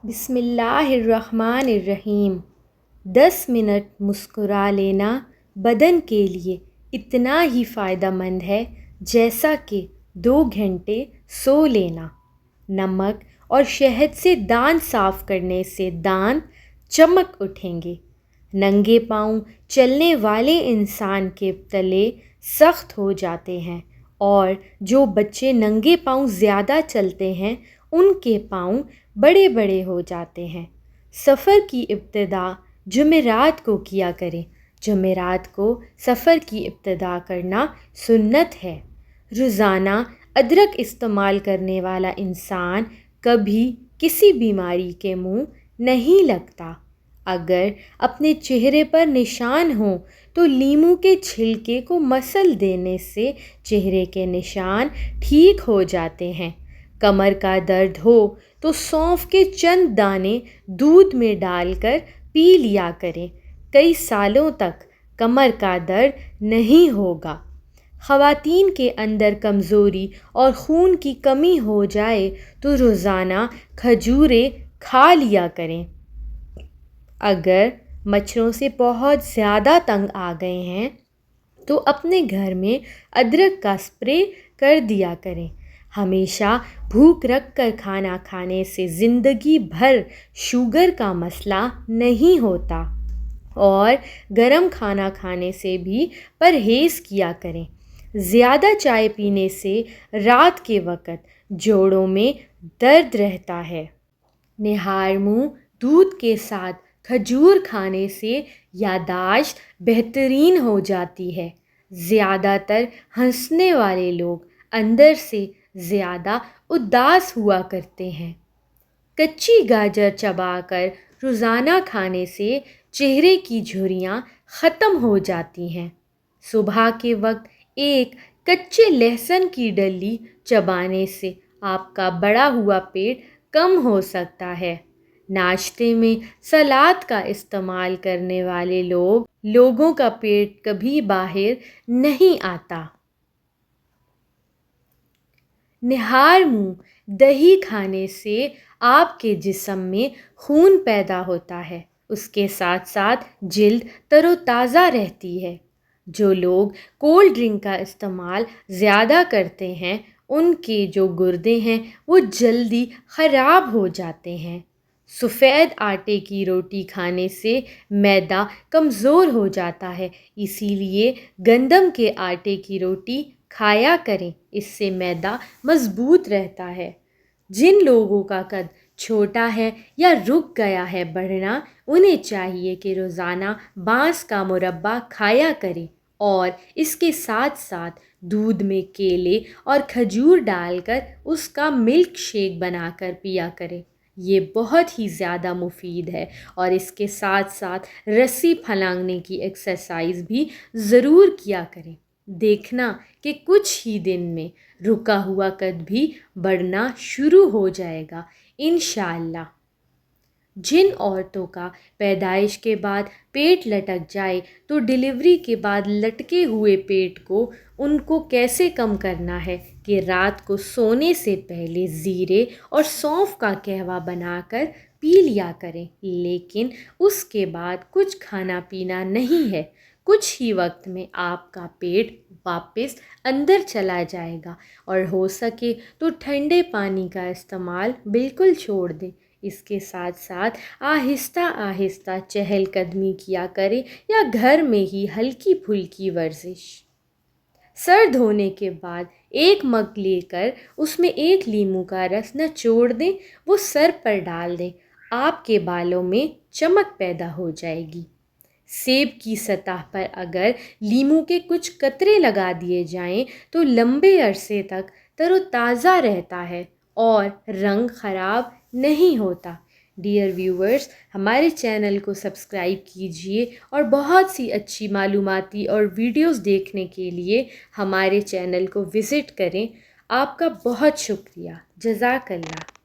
بسم اللہ الرحمن الرحیم۔ 10 منٹ مسکرا لینا بدن کے لیے اتنا ہی فائدہ مند ہے جیسا کہ 2 گھنٹے سو لینا۔ نمک اور شہد سے دانت صاف کرنے سے دانت چمک اٹھیں گے۔ ننگے پاؤں چلنے والے انسان کے تلے سخت ہو جاتے ہیں، اور جو بچے ننگے پاؤں زیادہ چلتے ہیں ان کے پاؤں بڑے بڑے ہو جاتے ہیں۔ سفر کی ابتدا جمعرات کو کیا کریں۔ جمعرات کو سفر کی ابتدا کرنا سنت ہے۔ روزانہ ادرک استعمال کرنے والا انسان کبھی کسی بیماری کے منہ نہیں لگتا۔ اگر اپنے چہرے پر نشان ہوں تو لیموں کے چھلکے کو مسل دینے سے چہرے کے نشان ٹھیک ہو جاتے ہیں۔ کمر کا درد ہو تو سونف کے چند دانے دودھ میں ڈال کر پی لیا کریں، کئی سالوں تک کمر کا درد نہیں ہوگا۔ خواتین کے اندر کمزوری اور خون کی کمی ہو جائے تو روزانہ کھجوریں کھا لیا کریں۔ اگر مچھروں سے بہت زیادہ تنگ آ گئے ہیں تو اپنے گھر میں ادرک کا اسپرے کر دیا کریں۔ ہمیشہ بھوک رکھ کر کھانا کھانے سے زندگی بھر شوگر کا مسئلہ نہیں ہوتا، اور گرم کھانا کھانے سے بھی پرہیز کیا کریں۔ زیادہ چائے پینے سے رات کے وقت جوڑوں میں درد رہتا ہے۔ نہار منہ دودھ کے ساتھ کھجور کھانے سے یادداشت بہترین ہو جاتی ہے۔ زیادہ تر ہنسنے والے لوگ اندر سے زیادہ اداس ہوا کرتے ہیں۔ کچی گاجر چبا کر روزانہ کھانے سے چہرے کی جھریاں ختم ہو جاتی ہیں۔ صبح کے وقت ایک کچے لہسن کی ڈلی چبانے سے آپ کا بڑا ہوا پیٹ کم ہو سکتا ہے۔ ناشتے میں سلاد کا استعمال کرنے والے لوگوں کا پیٹ کبھی باہر نہیں آتا۔ نہار منہ دہی کھانے سے آپ کے جسم میں خون پیدا ہوتا ہے، اس کے ساتھ ساتھ جلد تر و تازہ رہتی ہے۔ جو لوگ کولڈ ڈرنک کا استعمال زیادہ کرتے ہیں ان کے جو گردے ہیں وہ جلدی خراب ہو جاتے ہیں۔ سفید آٹے کی روٹی کھانے سے معدہ کمزور ہو جاتا ہے، اسی لیے گندم کے آٹے کی روٹی کھایا کریں، اس سے معدہ مضبوط رہتا ہے۔ جن لوگوں کا قد چھوٹا ہے یا رک گیا ہے بڑھنا، انہیں چاہیے کہ روزانہ بانس کا مربا کھایا کریں اور اس کے ساتھ ساتھ دودھ میں کیلے اور کھجور ڈال کر اس کا ملک شیک بنا کر پیا کریں۔ یہ بہت ہی زیادہ مفید ہے، اور اس کے ساتھ ساتھ رسی پھلانگنے کی ایکسرسائز بھی ضرور کیا کریں۔ دیکھنا کہ کچھ ہی دن میں رکا ہوا قد بھی بڑھنا شروع ہو جائے گا انشاءاللہ۔ جن عورتوں کا پیدائش کے بعد پیٹ لٹک جائے تو ڈیلیوری کے بعد لٹکے ہوئے پیٹ کو ان کو کیسے کم کرنا ہے کہ رات کو سونے سے پہلے زیرے اور سونف کا قہوہ بنا کر پی لیا کریں، لیکن اس کے بعد کچھ کھانا پینا نہیں ہے۔ کچھ ہی وقت میں آپ کا پیٹ واپس اندر چلا جائے گا، اور ہو سکے تو ٹھنڈے پانی کا استعمال بالکل چھوڑ دیں۔ اس کے ساتھ ساتھ آہستہ آہستہ چہل قدمی کیا کریں یا گھر میں ہی ہلکی پھلکی ورزش۔ سر دھونے کے بعد ایک مگ لے کر اس میں 1 لیموں کا رس نچوڑ دیں، وہ سر پر ڈال دیں، آپ کے بالوں میں چمک پیدا ہو جائے گی۔ سیب کی سطح پر اگر لیموں کے کچھ قطرے لگا دیے جائیں تو لمبے عرصے تک تر و تازہ رہتا ہے اور رنگ خراب نہیں ہوتا۔ ڈیئر ویورز، ہمارے چینل کو سبسکرائب کیجئے اور بہت سی اچھی معلوماتی اور ویڈیوز دیکھنے کے لیے ہمارے چینل کو وزٹ کریں۔ آپ کا بہت شکریہ۔ جزاک اللہ۔